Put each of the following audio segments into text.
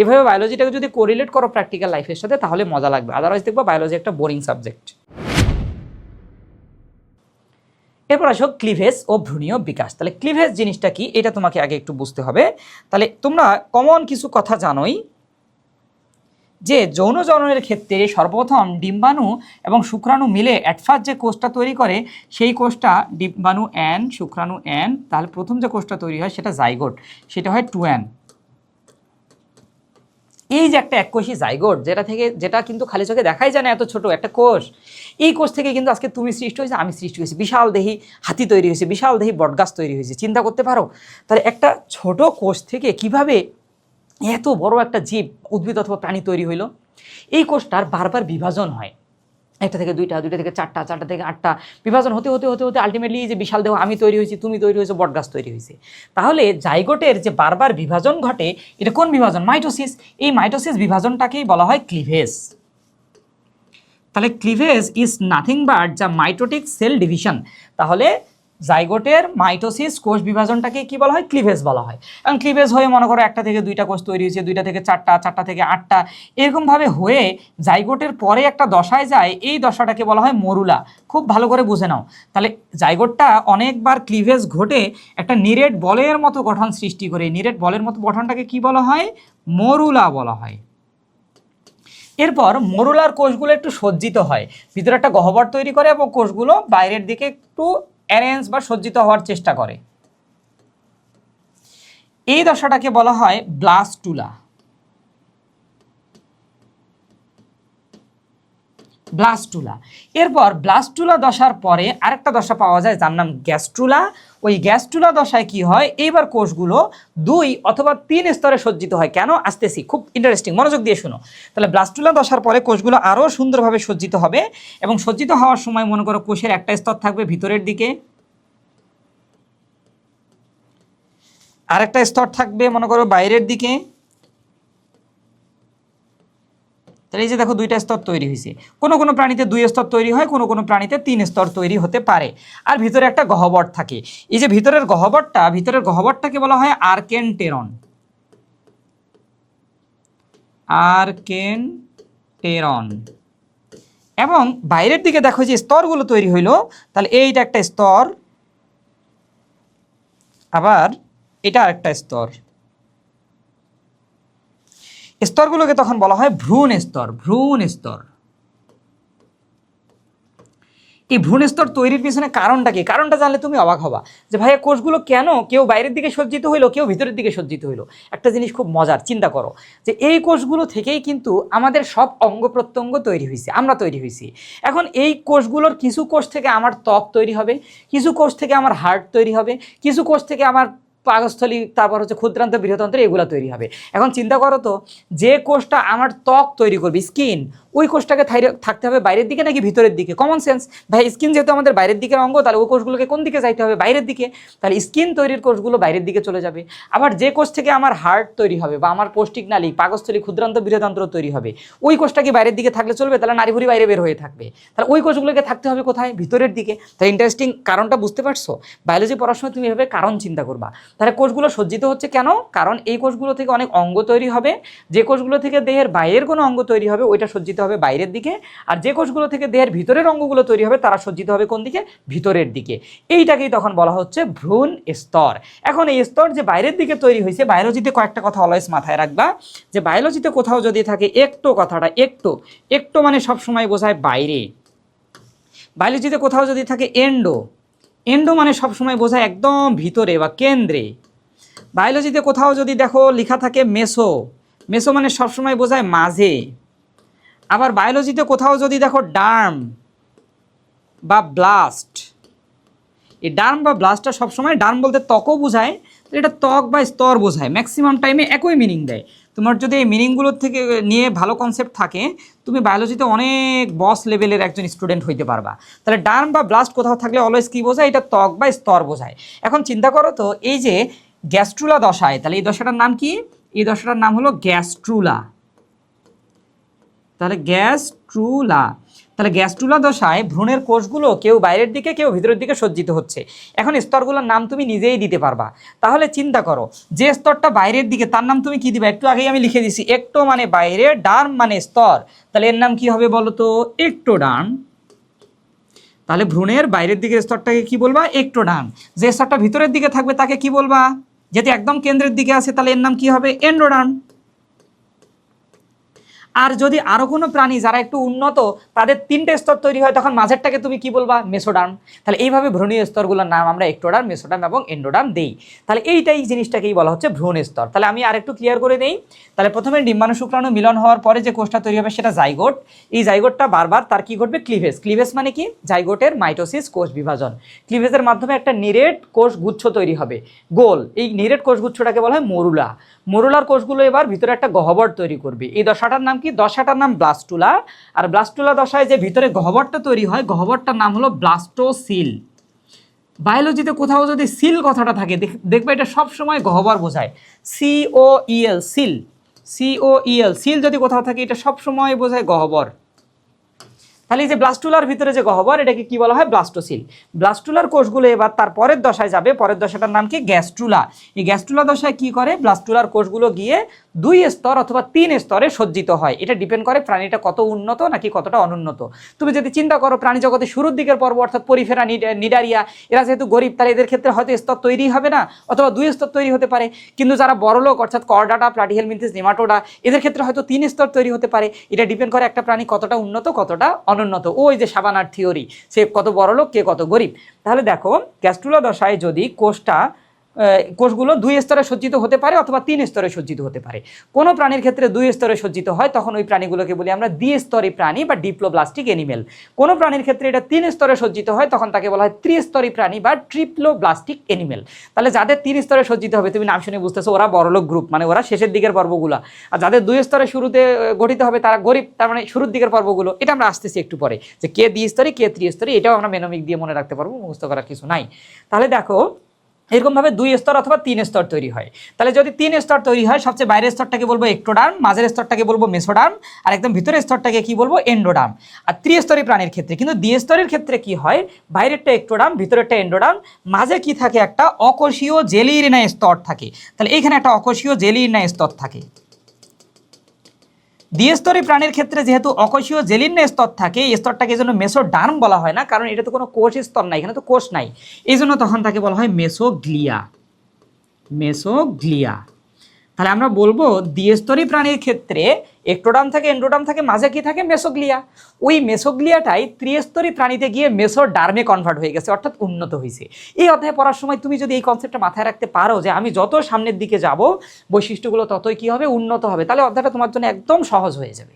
এভাবে বায়োলজিটাকে যদি কোরিলেট করো প্র্যাকটিক্যাল লাইফের সাথে তাহলে মজা লাগবে, আদারওয়াইজ দেখবো বায়োলজি একটা বোরিং সাবজেক্ট। এরপর আসো ক্লিভেজ ও ভ্রূণীয় বিকাশ। তাহলে ক্লিভেজ জিনিসটা কি এটা তোমাকে আগে একটু বুঝতে হবে। তাহলে তোমরা কমন কিছু কথা জানোই যে যৌন জননের ক্ষেত্রে সর্বপ্রথম ডিম্বাণু এবং শুক্রাণু মিলে অ্যাটফার্স্ট যে কোষটা তৈরি করে সেই কোষটা ডিম্বাণু N শুক্রাণু N, তাহলে প্রথম যে কোষটা তৈরি হয় সেটা জাইগোট, সেটা হয় 2N। এই যে একটা এককোষী জাইগোট যেটা কিন্তু খালি চোখে দেখাই যায় না, এত ছোট একটা কোষ, এই কোষ থেকে কিন্তু আজকে তুমি সৃষ্টি হয়েছে, আমি সৃষ্টি হয়েছি, বিশাল দেহি হাতি তৈরি হয়েছে, বিশাল দেহি বটগাছ তৈরি হয়েছে। চিন্তা করতে পারো তাহলে একটা ছোট কোষ থেকে কিভাবে এত বড় একটা জীব উদ্ভিদ অথবা প্রাণী তৈরি হইল। এই কোষটার বারবার বিভাজন হয়, একটা থেকে দুইটা, দুইটা থেকে চারটা, চারটা থেকে আটটা, বিভাজন হতে হতে হতে হতে আলটিমেটলি যে বিশাল দেহ আমি তৈরি হয়েছি, তুমি তৈরি হয়েছো, বটগাছ তৈরি হয়েছে। তাহলে জাইগোটের যে বারবার বিভাজন ঘটে এটা কোন বিভাজন? মাইটোসিস। এই মাইটোসিস বিভাজনটাকেই বলা হয় ক্লিভেজ। তাহলে ক্লিভেজ ইজ নাথিং বাট যা মাইটোটিক সেল ডিভিশন। তাহলে জাইগোটের মাইটোসিস কোষ বিভাজনটাকে কি বলা হয়? ক্লিভেজ বলা হয়। এবং ক্লিভেজ হয়ে মনে করো একটা থেকে দুইটা কোষ তৈরি হয়েছে, দুইটা থেকে চারটা, চারটা থেকে আটটা, এরকমভাবে হয়ে জাইগোটের পরে একটা দশায় যায়, এই দশাটাকে বলা হয় মরুলা। খুব ভালো করে বুঝে নাও। তাহলে জাইগোটটা অনেকবার ক্লিভেজ ঘটে একটা নিরেট বলের মতো গঠন সৃষ্টি করে, নিরেট বলের মতো গঠনটাকে কি বলা হয়? মরুলা বলা হয়। এরপর মরুলার কোষগুলো একটু সজ্জিত হয়, ভিতরে একটা গহ্বর তৈরি করে এবং কোষগুলো বাইরের দিকে একটু অ্যারেঞ্জ বা সজ্জিত হওয়ার চেষ্টা করে। এই দশাটাকে বলা হয় ব্লাস্টুলা। ব্লাস্টুলা। এরপর ব্লাস্টুলা দশার পরে আরেকটা দশা পাওয়া যায় যার নাম গ্যাস্ট্রুলা। ওই গ্যাস্ট্রুলা দশায় কি হয়? এইবার কোষগুলো 2 অথবা 3 স্তরে সজ্জিত হয়। কেন? আসতেছি, খুব ইন্টারেস্টিং, মনোযোগ দিয়ে শুনো। তাহলে ব্লাস্টুলা দশার পরে কোষগুলো আরও সুন্দরভাবে সজ্জিত হবে এবং সজ্জিত হওয়ার সময় মনে করো কোষের একটা স্তর থাকবে ভিতরের দিকে, আরেকটা স্তর থাকবে মনে করো বাইরের দিকে। তাহলে এই যে দেখো দুইটা স্তর তৈরি হয়েছে। কোনো কোনো প্রাণীতে 2 স্তর তৈরি হয়, কোনো কোনো প্রাণীতে 3 স্তর তৈরি হতে পারে। আর ভিতরে একটা গহ্বর থাকে। এই যে ভিতরের গহ্বরটাকে বলা হয় আর্কেনটেরন। আর্কেনটেরন। এবং বাইরের দিকে দেখো যে স্তরগুলো তৈরি হইলো, তাহলে এইটা একটা স্তর, আবার এটা আরেকটা স্তর। স্তরগুলোকে তখন বলা হয় ভ্রূণ স্তর। ভ্রূণ স্তর। এই ভ্রূণ স্তর তৈরির পিছনে কারণটা কি? কারণটা জানলে তুমি অবাক হবা যে ভাইয়া কোষগুলো কেন কেউ বাইরের দিকে সজ্জিত হইলো, কেউ ভিতরের দিকে সজ্জিত হইলো। একটা জিনিস খুব মজার, চিন্তা করো যে এই কোষগুলো থেকেই কিন্তু আমাদের সব অঙ্গ প্রত্যঙ্গ তৈরি হয়েছে, আমরা তৈরি হয়েছি। এখন এই কোষগুলোর কিছু কোষ থেকে আমার ত্বক তৈরি হবে, কিছু কোষ থেকে আমার হার্ট তৈরি হবে, কিছু কোষ থেকে আমার পাকস্থলী, তারপর হচ্ছে ক্ষুদ্রান্ত বৃহতন্ত্র, এগুলো তৈরি হবে। এখন চিন্তা করো তো, যে কোষটা আমার ত্বক তৈরি করবে, স্কিন, ওই কোষটাকে থাকতে হবে বাইরের দিকে নাকি ভিতরের দিকে? কমন সেন্স ভাই, স্কিন যেহেতু আমাদের বাইরের দিকের অঙ্গ, তাহলে ওই কোষগুলোকে কোন দিকে যাইতে হবে? বাইরের দিকে। তাহলে স্কিন তৈরির কোষগুলো বাইরের দিকে চলে যাবে। আবার যে কোষ থেকে আমার হার্ট তৈরি হবে বা আমার পৌষ্টিক নালী, পাকস্থলী, ক্ষুদ্রান্ত বৃহতন্ত্র তৈরি হবে, ওই কোষটা কি বাইরের দিকে থাকলে চলবে? তাহলে নাড়িভুড়ি বাইরে বের হয়ে থাকবে। তাহলে ওই কোষগুলোকে থাকতে হবে কোথায়? ভিতরের দিকে। তাই ইন্টারেস্টিং, কারণটা বুঝতে পারছো? বায়োলজি পড়ার সময় তুমি এভাবে কারণ চিন্তা করবা। তাহলে কোষগুলো সজ্জিত হচ্ছে কেন? কারণ এই কোষগুলো থেকে অনেক অঙ্গ তৈরি হবে। যে কোষগুলো থেকে দেহের বাইরের কোনো অঙ্গ তৈরি হবে ওইটা সজ্জিত হবে বাইরের দিকে, আর যে কোষগুলো থেকে দেহের ভিতরের অঙ্গগুলো তৈরি হবে তারা সজ্জিত হবে কোন দিকে? ভিতরের দিকে। এইটাকেই তখন বলা হচ্ছে ভ্রূণ স্তর। এখন এই স্তর যে বাইরের দিকে তৈরি হয়েছে, বায়োলজিতে কয়েকটা কথা অলওয়েজ মাথায় রাখবা যে বায়োলজিতে কোথাও যদি থাকে একটো, কথাটা একটো, একটো মানে সবসময় বোঝায় বাইরে। বায়োলজিতে কোথাও যদি থাকে এন্ডো, এন্ডো মানে সবসময় বোঝায় একদম ভিতরে বা কেন্দ্রে। বায়োলজিতে কোথাও যদি দেখো লেখা থাকে মেসো, মেসো মানে সবসময় বোঝায় মাঝে। আবার বায়োলজিতে কোথাও যদি দেখো ডার্ম বা ব্লাস্ট, এই ডার্ম বা ব্লাস্টটা সবসময়, ডার্ম বলতে ত্বকও বোঝায়, তো এটা ত্বক বা স্তর বোঝায়, ম্যাক্সিমাম টাইমে একই মিনিং দেয়। তোমার যদি এই মিনিংগুলোর থেকে নিয়ে ভালো কনসেপ্ট থাকে, তুমি বায়োলজিতে অনেক বস লেভেলের একজন স্টুডেন্ট হইতে পারবা। তাহলে ডার্ম বা ব্লাস্ট কোথাও থাকলে অলওয়েজ কী বোঝায়? এটা ত্বক বা স্তর বোঝায়। এখন চিন্তা করো তো, এই যে গ্যাস্ট্রুলা দশায়, তাহলে এই দশাটার নাম কি? এই দশাটার নাম হলো গ্যাস্ট্রুলা। তাহলে গ্যাস্ট্রুলা। তাহলে গ্যাস্ট্রুলা দশায় ভ্রূণের কোষগুলো কেউ বাইরের দিকে কেউ ভিতরের দিকে সজ্জিত হচ্ছে। এখন স্তরগুলোর নাম তুমি নিজেই দিতে পারবা। তাহলে চিন্তা করো, যে স্তরটা বাইরের দিকে তার নাম তুমি কি দিবা? একটু আগেই আমি লিখে দিছি, একটো মানে বাইরে, ডার্ম মানে স্তর। তাহলে এর নাম কি হবে বলো তো? একটোডার্ম। তাহলে ভ্রূণের বাইরের দিকের স্তরটাকে কি বলবা? একটোডার্ম। যে স্তরটা ভিতরের দিকে থাকবে তাকে কি বলবা? যেটি একদম কেন্দ্রের দিকে আছে তাহলে এর নাম কি হবে? এন্ডোডার্ম। আর যদি আরো কোনো প্রাণী যারা একটু উন্নত তাদের 3টে স্তর তৈরি হয় তখন মাঝেরটাকে তুমি কি বলবা? মেসোডার্ম। তাহলে এইভাবে ভ্রূণীয় স্তরগুলোর নাম আমরা একটোডার্ম, মেসোডার্ম এবং এন্ডোডার্ম দেই। তাহলে এইটাই জিনিসটাকেই বলা হচ্ছে ভ্রূণ স্তর। তাহলে আমি আরেকটু ক্লিয়ার করে দেই। তাহলে প্রথমে ডিম্বাণু শুক্রাণু মিলন হওয়ার পরে যে কোষটা তৈরি হবে সেটা জাইগোট। এই জাইগোটটা বারবার তার কি ঘটবে? ক্লিভেজ। ক্লিভেজ মানে কি? জাইগোটের মাইটোসিস, কোষ বিভাজন। ক্লিভেজের মাধ্যমে একটা নিরেট কোষ গুচ্ছ তৈরি হবে, গোল। এই নিরেট কোষ গুচ্ছটাকে বলা হয় মরুলা। মরুলার কোষগুলো এবার ভিতরে একটা গহ্বর তৈরি করবে। এই দশাটার নাম কি? দশাটার নাম ব্লাস্টুলা। আর ব্লাস্টুলা দশায় যে ভিতরে গহ্বরটা তৈরি হয়, গহ্বরটার নাম হলো ব্লাস্টোসিল। বায়োলজিতে কোথাও যদি সিল কথাটা থাকে দেখবে এটা সবসময় গহ্বর বোঝায়। COEL, seal. COEL, সিল যদি কোথাও থাকে এটা সবসময় বোঝায় গহ্বর। তাহলে এই যে ব্লাস্টুলার ভিতরে যে গহ্বর এটাকে কি বলা হয়? ব্লাস্টোসিল। ব্লাস্টুলার কোষগুলো এবার তার পরের দশায় যাবে। পরের দশাটার নাম কি? গ্যাস্ট্রুলা। এই গ্যাস্ট্রুলা দশায় কি করে? ব্লাস্টুলার কোষগুলো গিয়ে 2 স্তর অথবা 3 স্তরে সজ্জিত হয়। এটা ডিপেন্ড করে প্রাণীটা কত উন্নত নাকি কতটা অনুন্নত। তুমি যদি চিন্তা করো প্রাণী জগতে শুরুর দিকের পর্ব অর্থাৎ পরিফেরা, নিডারিয়া, এরা যেহেতু গরিব তাহলে এদের ক্ষেত্রে হয়তো স্তর তৈরি হবে না অথবা 2 স্তর তৈরি হতে পারে। কিন্তু যারা বড়লোক অর্থাৎ করডাটা, প্লাটিহেলমিনথেস, নেমাটোডা, এদের ক্ষেত্রে হয়তো 3 স্তর তৈরি হতে পারে। এটা ডিপেন্ড করে একটা প্রাণী কতটা উন্নত কতটা অনুন্নত। ওই যে সাবানার থিওরি, সে কত বড়লোক কে কত গরিব। তাহলে দেখো গ্যাস্ট্রুলা দশায় যদি কোষগুলো 2 স্তরে সজ্জিত হতে পারে অথবা 3 স্তরে সজ্জিত হতে পারে। কোনো প্রাণীর ক্ষেত্রে 2 স্তরে সজ্জিত হয় তখন ওই প্রাণীগুলোকে বলি আমরা দ্বিস্তরী প্রাণী বা ডিপ্লোব্লাস্টিক অ্যানিমেল। কোনো প্রাণীর ক্ষেত্রে এটা 3 স্তরে সজ্জিত হয় তখন তাকে বলা হয় ত্রিস্তরী প্রাণী বা ট্রিপ্লোব্লাস্টিক অ্যানিমেল। তাহলে যাদের 3 স্তরে সজ্জিত হবে তুমি নাম শুনে বুঝতেছো ওরা বড়লোক গ্রুপ, মানে ওরা শেষের দিকের পর্বগুলো। আর যাদের 2 স্তরে শুরুতে গঠিত হবে তারা গরিব, তার মানে শুরুর দিকের পর্বগুলো। এটা আমরা আসতেছি একটু পরে যে কে দ্বিস্তরী কে ত্রিস্তরী, এটাও আমরা মেনোমিক দিয়ে মনে রাখতে পারবো, মুখস্থ করার কিছু নাই। তাহলে দেখো এরকমভাবে 2 স্তর অথবা 3 স্তর তৈরি হয়। তাহলে যদি 3 স্তর তৈরি হয় সবচেয়ে বাইরের স্তরটাকে বলবো একটোডার্ম, মাঝের স্তরটাকে বলবো মেসোডার্ম, আর একদম ভিতরের স্তরটাকে কি বলবো? এন্ডোডার্ম। আর ত্রিস্তরী প্রাণীর ক্ষেত্রে কিন্তু দ্বিস্তরের ক্ষেত্রে কি হয়? বাইরেরটা একটোডার্ম, ভিতরেরটা এন্ডোডার্ম, মাঝে কি থাকে? একটা অকোষীয় জেলির ন্যায় স্তর থাকে। তাহলে এইখানে একটা অকোষীয় জেলির ন্যায় স্তর থাকে। দ্বিস্তরী প্রাণীর ক্ষেত্রে যেহেতু অকোষীয় জেলির ন্যায় স্তর থাকে, এই স্তরটাকে এই জন্য মেসোডার্ম বলা হয় না, কারণ এটা তো কোনো কোষ স্তর নাই, এখানে তো কোষ নাই। এই জন্য তখন তাকে বলা হয় মেসোগ্লিয়া। মেসোগ্লিয়া। তাহলে আমরা বলবো দ্বিস্তরী প্রাণীর ক্ষেত্রে একটোডার্ম থাকে, এন্ডোডার্ম থাকে, মাঝে কি থাকে? মেসোগ্লিয়া। ওই মেসোগ্লিয়াটাই ত্রিস্তরী প্রাণীতে গিয়ে মেসোডার্মে কনভার্ট হয়ে গেছে, অর্থাৎ উন্নত হয়েছে। এই অধ্যায় পড়ার সময় তুমি যদি এই কনসেপ্টটা মাথায় রাখতে পারো যে আমি যত সামনের দিকে যাব বৈশিষ্ট্যগুলো ততই কি হবে? উন্নত হবে, তাহলে অধ্যায়টা তোমার জন্য একদম সহজ হয়ে যাবে।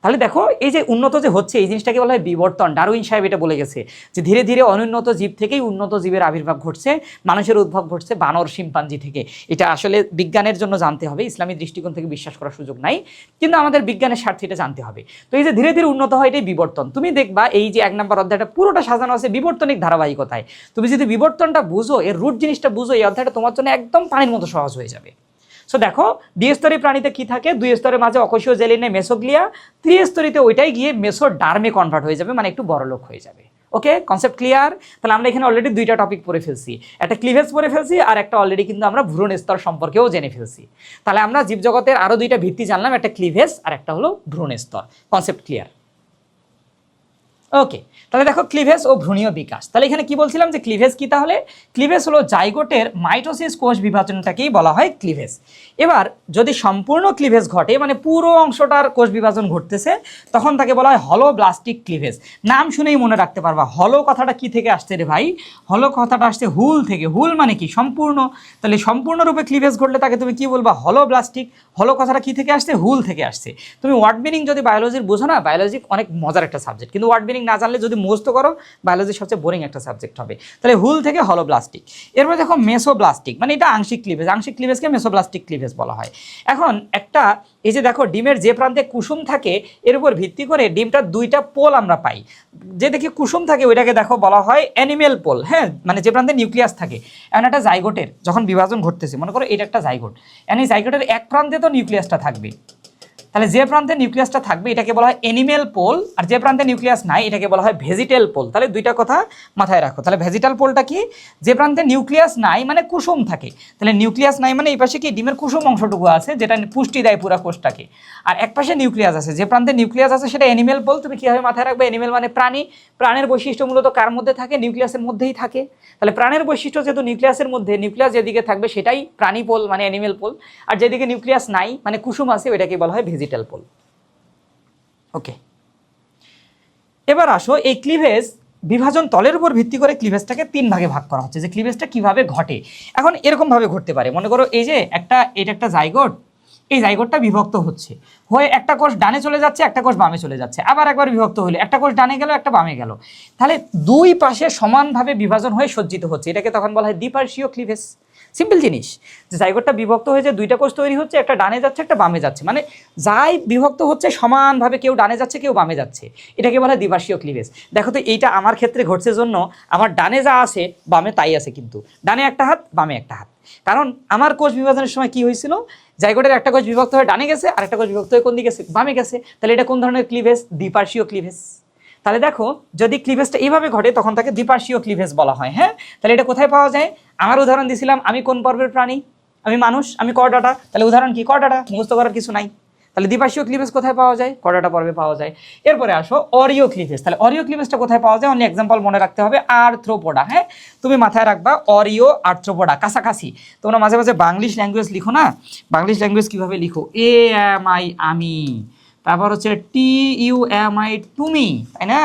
তাহলে দেখো এই যে উন্নত যে হচ্ছে এই জিনিসটাকে বলা হয় বিবর্তন। ডারউইন সাহেব এটা বলে গেছে যে ধীরে ধীরে অনুন্নত জীব থেকেই উন্নত জীবের আবির্ভাব ঘটছে, মানুষের উদ্ভব ঘটছে বানর, শিম্পাঞ্জি থেকে। এটা আসলে বিজ্ঞানের জন্য জানতে হবে, ইসলামী দৃষ্টিকোণ থেকে বিশ্বাস করার সুযোগ নাই, কিন্তু আমাদের বিজ্ঞানের স্বার্থে এটা জানতে হবে। তো এই যে ধীরে ধীরে উন্নত হয় এটাই বিবর্তন। তুমি দেখবা এই যে 1 নম্বর অধ্যায়টা পুরোটা সাজানো আছে বিবর্তনিক ধারাবাহিকতায়। তুমি যদি বিবর্তনটা বুঝো, এর রুট জিনিসটা বুঝো, এই অধ্যায়টা তোমার জন্য একদম পানির মতো সহজ হয়ে যাবে। সো দেখো দ্বিস্তরী প্রাণীতে কি থাকে? 2 স্তরের মাঝে অকোষীয় জেলির ন্যায় মেসোগ্লিয়া, ত্রিস্তরীতে ওইটাই গিয়ে মেসোডার্মে কনভার্ট হয়ে যাবে, মানে একটু বড়লোক হয়ে যাবে। ওকে, কনসেপ্ট ক্লিয়ার? তাহলে আমরা এখানে অলরেডি 2টা টপিক পড়ে ফেলছি, একটা ক্লিভেজ পড়ে ফেলছি আর একটা অলরেডি কিন্তু আমরা ভ্রূণ স্তর সম্পর্কেও জেনে ফেলছি। তাহলে আমরা জীবজগতের আরো 2টা ভিত্তি জানলাম, একটা ক্লিভেজ আর একটা হলো ভ্রূণ স্তর। Concept clear? ওকে, তাহলে দেখো ক্লিভেজ ও ভ্রূণীয় বিকাশ। তাহলে এখানে কি বলছিলাম যে ক্লিভেজ কি? তাহলে ক্লিভেজ হলো জাইগোটের মাইটোসিস কোষ বিভাজনটাকেই বলা হয় ক্লিভেজ। এবার যদি সম্পূর্ণ ক্লিভেজ ঘটে, মানে পুরো অংশটার কোষ বিভাজন ঘটতেছে, তখন তাকে বলা হয় হলোব্লাস্টিক ক্লিভেজ। নাম শুনেই মনে রাখতে পারবা হলো কথাটা কি থেকে আসছে রে ভাই? হলো কথাটা আসছে হুল থেকে। হুল মানে কি? সম্পূর্ণ। তাহলে সম্পূর্ণরূপে ক্লিভেজ ঘটলে তাকে তুমি কি বলবা? হলোব্লাস্টিক। হলো কথাটা কি থেকে আসছে? হুল থেকে আসছে। তুমি ওয়ার্ড মিনিং যদি বায়োলজির বোঝো না, বায়োলজি অনেক মজার একটা সাবজেক্ট, কিন্তু ওয়ার্ড মিনিং না জানলে যদি মুখস্থ করো বায়োলজি সবচেয়ে বোরিং একটা সাবজেক্ট হবে। তাহলে হুল থেকে হলোব্লাস্টিক। এরপর দেখো মেসোব্লাস্টিক, মানে এটা আংশিক ক্লিভেজ। আংশিক ক্লিভেজকে মেসোব্লাস্টিক ক্লিভেজ বলা হয়। এখন একটা এই যে দেখো ডিমের যে প্রান্তে কুসুম থাকে এর উপর ভিত্তি করে ডিমটার 2টা পোল আমরা পাই। যে দেখি কুসুম থাকে ওইটাকে দেখো বলা হয় অ্যানিমেল পোল। হ্যাঁ, মানে যে প্রান্তে নিউক্লিয়াস থাকে। এখন একটা জাইগোটের যখন বিভাজন ঘটতেছে, মনে করো এটা একটা জাইগোট, এই জাইগোটের এক প্রান্তে তো নিউক্লিয়াসটা থাকবে, তাহলে যে প্রান্তে নিউক্লিয়াসটা থাকবে এটাকে বলা হয় অ্যানিমেল পোল, আর যে প্রান্তে নিউক্লিয়াস নাই এটাকে বলা হয় ভেজিটেল পোল। তাহলে দুইটা কথা মাথায় রাখো। তাহলে ভেজিটাল পোলটা কি? যে প্রান্তে নিউক্লিয়াস নাই মানে কুসুম থাকে। তাহলে নিউক্লিয়াস নাই মানে এই পাশে কি ডিমের কুসুম অংশটুকু আছে যেটা পুষ্টি দেয় পুরো কোষটাকে, আর এক পাশে নিউক্লিয়াস আছে। যে প্রান্তে নিউক্লিয়াস আছে সেটা অ্যানিমেল পোল। তুমি কিভাবে মাথায় রাখবে? অ্যানিমেল মানে প্রাণী, প্রাণের বৈশিষ্ট্য মূলত কার মধ্যে থাকে? নিউক্লিয়াসের মধ্যেই থাকে। তাহলে প্রাণের বৈশিষ্ট্য যেহেতু নিউক্লিয়াসের মধ্যে, নিউক্লিয়াস যেদিকে থাকবে সেটাই প্রাণী পোল মানে অ্যানিমেল পোল, আর যেদিকে নিউক্লিয়াস নাই মানে কুসুম আছে ওইটাকে বলা হয় ভেজিটাল পোল। ওকে, এবার আসো এই ক্লিভেজ বিভাজন তলের উপর ভিত্তি করে ক্লিভেজটাকে 3 ভাগে ভাগ করা হচ্ছে, যে ক্লিভেজটা কিভাবে ঘটে। এখন এরকম ভাবে ঘটতে পারে, মনে করো এই যে এটা একটা জাইগোট, এই জাইগোটটা বিভক্ত হচ্ছে হয়ে একটা কোষ ডানে চলে যাচ্ছে, একটা কোষ বামে চলে যাচ্ছে, আবার একবার বিভক্ত হলো, একটা কোষ ডানে গেল, একটা বামে গেল। তাহলে দুই পাশে সমানভাবে বিভাজন হয়ে সজ্জিত হচ্ছে, এটাকে তখন বলা হয় দ্বিপার্শ্বীয় ক্লিভেজ। সিম্পল জিনিস, যে জাইগোটটা বিভক্ত হয়ে যে দুইটা কোষ তৈরি হচ্ছে, একটা ডানে যাচ্ছে একটা বামে যাচ্ছে, মানে যাই বিভক্ত হচ্ছে সমানভাবে, কেউ ডানে যাচ্ছে কেউ বামে যাচ্ছে, এটাকে বলা হয় দ্বিপার্শ্বীয় ক্লিভেজ। দেখো তো এইটা আমার ক্ষেত্রে ঘটছে জন্য আমার ডানে যা আছে বামে তাই আছে, কিন্তু ডানে একটা হাত বামে একটা হাত। কারণ আমার কোষ বিভাজনের সময় কি হয়েছিল, জাইগোটের একটা কোষ বিভক্ত হয়ে ডানে গেছে আর একটা কোষ বিভক্ত হয়ে কোন দিকে গেছে? বামে গেছে। তাহলে এটা কোন ধরনের ক্লিভেজ? দ্বিপার্শ্বীয় ক্লিভেজ। তাহলে দেখো যদি ক্লিভেজটা এইভাবে ঘটে তখন তাকে দ্বিপার্শ্বীয় ক্লিভেজ বলা হয়। হ্যাঁ, তাহলে এটা কোথায় পাওয়া যায়? আমার উদাহরণ দিছিলাম, আমি কোন পর্বের প্রাণী? আমি মানুষ, আমি করডাটা। তাহলে উদাহরণ কি? করডাটা, মুখস্থ করার কিছু নাই। তাহলে দ্বিপার্শ্বীয় ক্লিভেজ কোথায় পাওয়া যায়? করডাটা পর্বে পাওয়া যায়। এরপরে আসো অরিও ক্লিভেজ। তাহলে অরিও ক্লিভেজটা কোথায় পাওয়া যায়? অনলি এক্সাম্পল মনে রাখতে হবে, আর্থ্রোপোডা। হ্যাঁ, তুমি মাথায় রাখবা অরিও আর্থ্রোপোডা কাছাকাছি। তোমরা মাঝে মাঝে বাংলিশ ল্যাঙ্গুয়েজ লিখো না, বাংলিশ ল্যাঙ্গুয়েজ কিভাবে লিখো? AMI আমি, তারপর হচ্ছে TUMI টুমি, তাই না?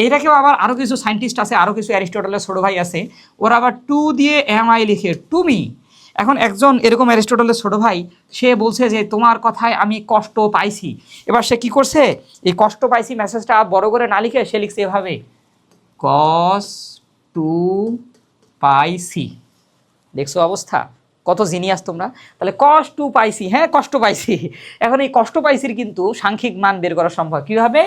এইটাকেও আবার আরও কিছু সায়েন্টিস্ট আছে, আরও কিছু অ্যারিস্টটলের ছোটো ভাই আছে, ওরা আবার টু দিয়ে MI লিখে টুমি। এখন একজন এরকম অ্যারিস্টটলের ছোটো ভাই, সে বলছে যে তোমার কথায় আমি কষ্ট পাইছি। এবার সে কি করছে? এই কষ্ট পাইছি মেসেজটা বড় করে না লিখে সে লিখছে এভাবে, কস টু পাইছি। দেখছো অবস্থা, কত জিনিয়াস তোমরা। তাহলে কষ্ট টু পাইছি, হ্যাঁ কষ্ট পাইছি। এখন এই কষ্ট পাইছির কিন্তু সাংখ্যিক মান বের করা সম্ভব। কীভাবে?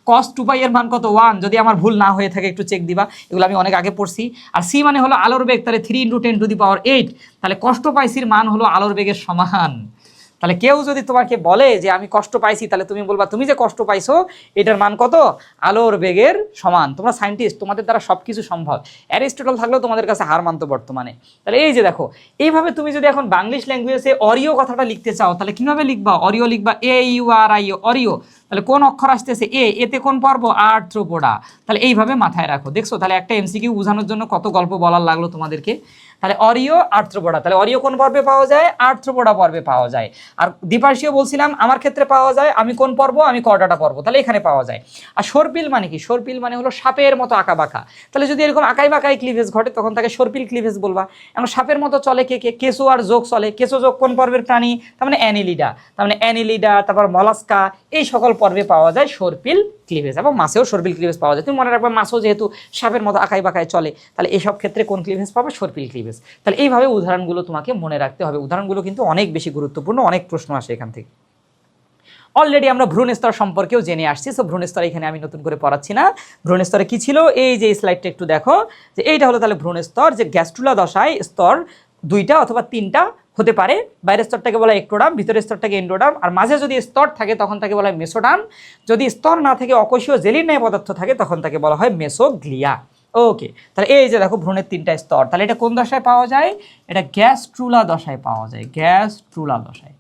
কস 2π এর মান কত? 1, যদি আমার ভুল না হয়ে থাকে একটু চেক দিবা, এগুলো আমি অনেক আগে পড়ছি। আর সি মানে হলো আলোর বেগ, তাহলে 3 × 10⁸। তাহলে কষ্ট পাইছির মান হলো আলোর বেগের সমান। তাহলে কেউ যদি তোমাকে বলে যে আমি কষ্ট পাইছি, তাহলে তুমি বলবা তুমি যে কষ্ট পাইছো এটার মান কত? আলোর বেগের সমান। তোমরা সায়েন্টিস্ট, তোমাদের দ্বারা সব কিছু সম্ভব। অ্যারিস্টটল থাকলেও তোমাদের কাছে হার মানতো বর্তমানে। তাহলে এই যে দেখো, এইভাবে তুমি যদি এখন বাংলিশ ল্যাঙ্গুয়েজে অরিও কথাটা লিখতে চাও তাহলে কিভাবে লিখবা? অরিও লিখবা AURIO, অরিও। তাহলে কোন অক্ষর আসতেছে? এতে কোন পর্ব? আর্থ্রোপোডা। তাহলে এইভাবে মাথায় রাখো। দেখছো, তাহলে একটা MCQ বোঝানোর জন্য কত গল্প বলার লাগলো তোমাদেরকে। তাহলে অরিও আর্থ্রোপোডা, তাহলে অরিও কোন পর্বে পাওয়া যায়? আর্থ্রোপোডা পর্বে পাওয়া যায়। আর দ্বিপার্শ্বীয় বলছিলাম আমার ক্ষেত্রে পাওয়া যায়, আমি কোন পর্ব? আমি করডাটা পর্ব, তাহলে এখানে পাওয়া যায়। আর সর্পিল মানে কি? সর্পিল মানে হলো সাপের মতো আঁকা বাঁকা। তাহলে যদি এরকম আঁকাই বাঁকাই ক্লিভেজ ঘটে তখন তাকে সর্পিল ক্লিভেজ বলবা। এখন সাপের মতো চলে কে কে? কেঁচো আর যোগ চলে। কেঁচো যোগ কোন পর্বের প্রাণী? তার মানে অ্যানিলিডা। তার মানে অ্যানিলিডা, তারপর মলাস্কা, এই সকল পর্বে পাওয়া যায় সর্পিল ক্লিভেজ। এবং মাছেও সর্পিল ক্লিভেজ পাওয়া যায়। তুমি মনে রাখবে মাছও যেহেতু সাপের মতো আঁকাই বাঁকায় চলে, তাহলে এইসব ক্ষেত্রে কোন ক্লিভেজ পাবে? সর্পিল ক্লিভেজ। তাহলে এইভাবে উদাহরণগুলো তোমাকে মনে রাখতে হবে। উদাহরণগুলো কিন্তু অনেক বেশি গুরুত্বপূর্ণ, অনেক প্রশ্ন আসে এখান থেকে। অলরেডি আমরা ভ্রূণ স্তর সম্পর্কেও জেনে আসছি, সো ভ্রূণ স্তর এখানে আমি নতুন করে পড়াচ্ছি না। ভ্রূণ স্তরে কি ছিল? এই যে স্লাইডটা একটু দেখো, যে এইটা হলো তাহলে ভ্রূণ স্তর, যে গ্যাস্ট্রুলা দশায় স্তর 2টা অথবা 3টা হতে পারে। বাইরের স্তরটাকে বলা হয় একটোডার্ম, ভিতরের স্তরটাকে এন্ডোডার্ম, আর মাঝে যদি স্তর থাকে তখন তাকে বলা হয় মেসোডার্ম। যদি স্তর না থাকে, অকোষীয় জেলির ন্যায় পদার্থ থাকে, তখন তাকে বলা হয় মেসোগ্লিয়া। ওকে, তাহলে এই যে দেখো ভ্রূণের 3টা স্তর, তাহলে এটা কোন দশায় পাওয়া যায়? এটা গ্যাস্ট্রুলা দশায় পাওয়া যায়, গ্যাস্ট্রুলা দশায়।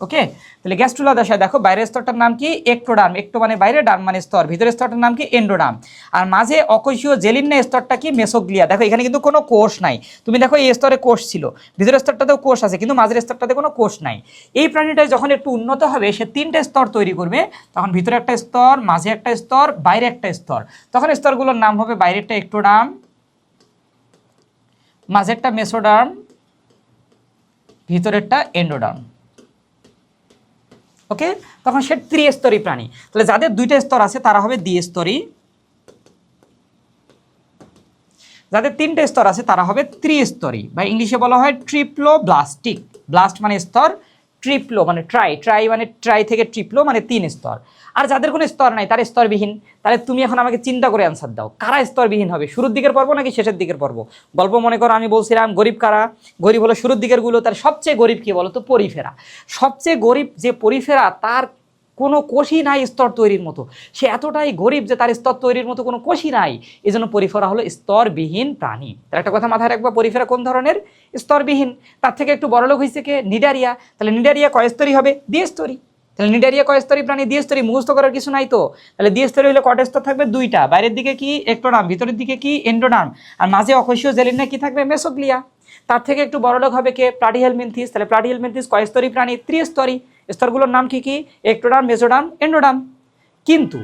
ওকে, তাহলে গ্যাস্ট্রুলা দশায় দেখো বাইরের স্তরটার নাম কি? একটোডার্ম। একটো মানে বাইরে, ডার্ম মানে স্তর। ভিতরের স্তরটার নাম কি? এন্ডোডার্ম। আর মাঝে অকোষীয় জেলিন না স্তরটা কি? মেসোগ্লিয়া। দেখো এখানে কিন্তু কোনো কোষ নাই। তুমি দেখো এই স্তরে কোষ ছিল, ভিতরের স্তরটাতেও কোষ আছে, কিন্তু মাঝের স্তরটাতে কোনো কোষ নাই। এই প্রাণীটা যখন একটু উন্নত হবে, সে 3টে স্তর তৈরি করবে। তখন ভিতরে একটা স্তর, মাঝে একটা স্তর, বাইরে একটা স্তর। তখন স্তরগুলোর নাম হবে বাইরেরটা একটোডার্ম, মাঝেরটা মেসোডার্ম, ভিতরেরটা এন্ডোডার্ম। ওকে, তখন সে ত্রিস্তরী প্রাণী। তাহলে যাদের 2টা স্তর আছে তারা হবে দ্বিস্তরী, যাদের 3টে স্তর আছে তারা হবে ত্রিস্তরী, বা ইংলিশে বলা হয় ট্রিপ্লোব্লাস্টিক। ব্লাস্ট মানে স্তর, ট্রিপ্লো মানে ট্রাই, ট্রাই মানে ট্রাই থেকে ট্রিপ্লো মানে 3 স্তর। আর যাদের কোনো স্তর নাই তার স্তরবিহীন। তাহলে তুমি এখন আমাকে চিন্তা করে অ্যান্সার দাও, কারা স্তরবিহীন হবে? শুরুর দিকের পর্ব নাকি শেষের দিকের পর্ব? গল্প মনে করো, আমি বলছিলাম গরিব কারা? গরিব হলো শুরুর দিকের গুলো। তার সবচেয়ে গরিব কি বলো তো? পরিফেরা। সবচেয়ে গরিব যে পরিফেরা, তার কোনো কোষই নাই স্তর তৈরির মতো, সে এতটাই গরিব যে তার স্তর তৈরির মতো কোনো কোষই নাই, এই জন্য পরিফেরা হলো স্তরবিহীন প্রাণী। তার একটা কথা মাথায় রাখবা, পরিফেরা কোন ধরনের? স্তরবিহীন। তার থেকে একটু বড়লোক হয়েছে কে? নিডারিয়া। তাহলে নিডারিয়া কয় স্তরী হবে? দ্বিস্তরী। তাহলে নিডারিয়া কয় স্তরী প্রাণী? দ্বিস্তরী। মুখস্থ করার কিছু নাই তো। তাহলে দ্বিস্তরী হলে কয়টা স্তর থাকবে? দুইটা। বাইরের দিকে কি? একটোডার্ম, ভিতরের দিকে কি? এন্ডোডার্ম। আর মাঝে অকোষীয় জেলিনা কি থাকবে? মেসোগ্লিয়া। তার থেকে একটু বড়লোক হবে কে? প্লাটিহেলমিনথিস। তাহলে প্লাটিহেলমিনথিস কয় স্তরী প্রাণী? ত্রিস্তরী। স্তরগুলোর নাম কি কি? Ectoderm, mesoderm, endoderm. কিন্তু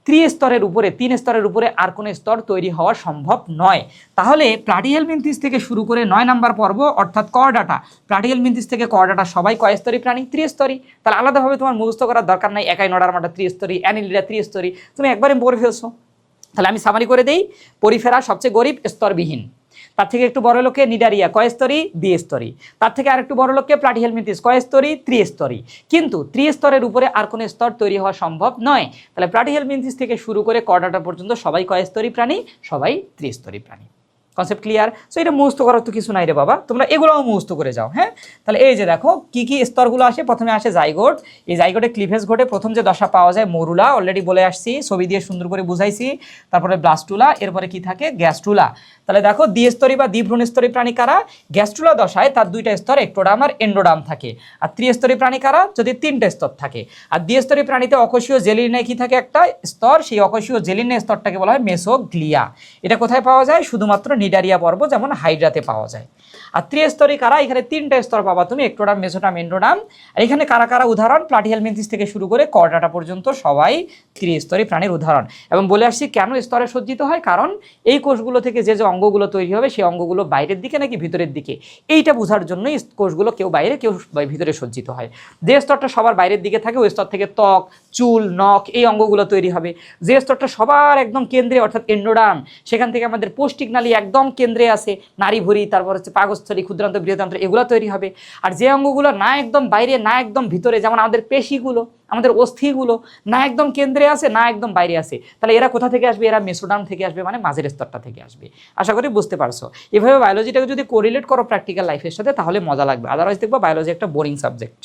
ত্রিস্তরের উপরে, 3 স্তরের উপরে আর কোনো স্তর তৈরি হওয়া সম্ভব নয়। তাহলে প্লাটিহেলমিনথিস থেকে শুরু করে 9 নম্বর পর্ব অর্থাৎ কর্ডাটা, প্লাটিহেলমিনথিস থেকে কর্ডাটা সবাই কয় স্তরী প্রাণী? ত্রিস্তরী। তাহলে আলাদাভাবে তোমার মুখস্থ করার দরকার নাই, একাইনোডার্মাটা ত্রিস্তরী, অ্যানিলিডা ত্রিস্তরী, তুমি একবারে পড়ে ফেলছো। তাহলে আমি সামারি করে দেই, পরিফেরা সবচেয়ে গরিব, স্তরবিহীন। তার থেকে একটু বড় লোকে নিডারিয়া কয় স্তরী? দ্বিস্তরী। তার থেকে আরেকটু বড় লোককে প্লাটিহেলমিনথিস কয় স্তরী? ত্রিস্তরী। কিন্তু ত্রিস্তরের উপরে আর কোনো স্তর তৈরি হওয়া সম্ভব নয়। তাহলে প্লাটিহেলমিনথিস থেকে শুরু করে কর্ডাটা পর্যন্ত সবাই কয় স্তরী প্রাণী? সবাই ত্রিস্তরী প্রাণী। Concept clear? সো এটা মুখস্থ করার তো কিছু নাই রে বাবা, তোমরা এগুলোও মুখস্থ করে যাও। হ্যাঁ, তাহলে এই যে দেখো কি কি স্তরগুলো আসে। প্রথমে আসে জাইগোট, এই জাইগোটে ক্লিভেজ ঘটে, প্রথম যে দশা পাওয়া যায় মরুলা, অলরেডি বলে আসছি, ছবি দিয়ে সুন্দর করে বুঝাইছি। তারপরে ব্লাস্টুলা, এরপরে কি থাকে? গ্যাস্ট্রুলা। তাহলে দেখো দ্বিস্তরী বা দ্বিভ্রূণস্তরী প্রাণী কারা? গ্যাস্ট্রুলা দশায় তার 2টা স্তর, একটোডার্ম আর এন্ডোডার্ম থাকে। আর ত্রিস্তরী প্রাণী কারা? যদি 3টে স্তর থাকে। আর দ্বিস্তরী প্রাণীতে অকোষীয় জেলিনে কি থাকে? একটা স্তর, সেই অকোষীয় জেলিনে স্তরটাকে বলা হয় মেসোগ্লিয়া। এটা কোথায় পাওয়া যায়? শুধুমাত্র নিডারিয়া পর্ব যেমন হাইড্রাতে পাওয়া যায়। আর ত্রিস্তরী কারা? এখানে 3টা স্তর পাবা তুমি, একটোডার্ম, মেসোডার্ম, এন্ডোডার্ম। আর এখানে কারা কারা উদাহরণ? প্লাটিহেলমিনথিস থেকে শুরু করে কর্ডাটা পর্যন্ত সবাই ত্রিস্তরী প্রাণীর উদাহরণ। এবং বলে আসছি কেন স্তরে সজ্জিত হয়, কারণ এই কোষগুলো থেকে যে যে অঙ্গগুলো তৈরি হবে সেই অঙ্গগুলো বাইরের দিকে নাকি ভিতরের দিকে, এইটা বোঝার জন্যই কোষগুলো কেউ বাইরে কেউ ভিতরে সজ্জিত হয়। যে স্তরটা সবার বাইরের দিকে থাকে ওই স্তর থেকে ত্বক, চুল, নখ এই অঙ্গগুলো তৈরি হবে। যে স্তরটা সবার একদম কেন্দ্রে অর্থাৎ এন্ডোডার্ম, সেখান থেকে আমাদের পৌষ্টিক নালী একদম কেন্দ্রে আছে, নারী ভুঁড়ি, তারপর হচ্ছে পাকস্থলী, ক্ষুদ্রান্ত, বৃহদান্ত, এগুলো তৈরি হবে। আর যে অঙ্গগুলো না একদম বাইরে না একদম ভিতরে, যেমন আমাদের পেশিগুলো, আমাদের অস্থিগুলো না একদম কেন্দ্রে আছে না একদম বাইরে আছে, তাহলে এরা কোথা থেকে আসবে? এরা মেসোডার্ম থেকে আসবে, মানে মাঝের স্তরটা থেকে আসবে। আশা করি বুঝতে পারছো। এভাবে বায়োলজিটাকে যদি কোরিলেট করো প্র্যাকটিক্যাল লাইফের সাথে তাহলে মজা লাগবে, আদারওয়াইজ দেখবো বায়োলজি একটা বোরিং সাবজেক্ট।